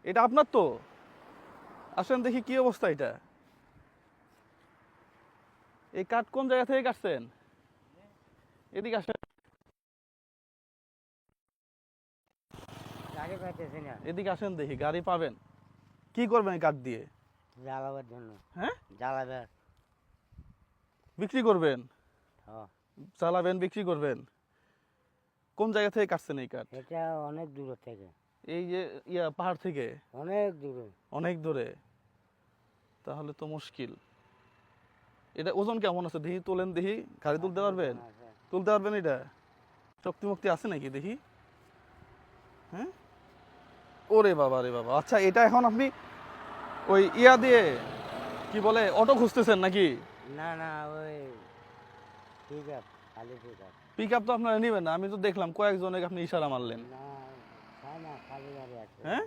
এটা আপনার তো? আসেন দেখি কি অবস্থা এটা। এই কাঠ কোন জায়গা থেকে কাটছেন? এদিকে আসেন, গাড়ি পাইতেছি না, এদিকে আসেন দেখি গাড়ি পাবেন। কি করবেন এই কাঠ দিয়ে? জ্বালাবার জন্য। হ্যাঁ, জ্বালাবার। বিক্রি করবেন? হ্যাঁ, চালাবেন, বিক্রি করবেন? কোন জায়গা থেকে কাটছেন এই কাঠ? এটা অনেক দূর থেকে। এই যে পাহাড় থেকে? অনেক দূরে। অনেক দূরে? তাহলে তো মুশকিল। এটা ওজন কেমন আছে দেখি, তোলেন দেখি। গাড়ি তুলতে পারবেন? তুলতে পারবেন এটা? শক্তি মুক্তি আছে নাকি দেখি? হ্যাঁ, ওরে বাবা রে বাবা। আচ্ছা, এটা এখন আপনি ওই দিয়ে কি বলে অটো খুঁজতেছেন নাকি? না না, ওই ঠিক আছে, খালি ঠিক আছে। পিক আপ তো আপনারা নেবেন না, আমি তো দেখলাম কয়েকজনে আপনি ইশারা মারলেন। না, খাই না, খালি গাড়ি আছে। হ্যাঁ,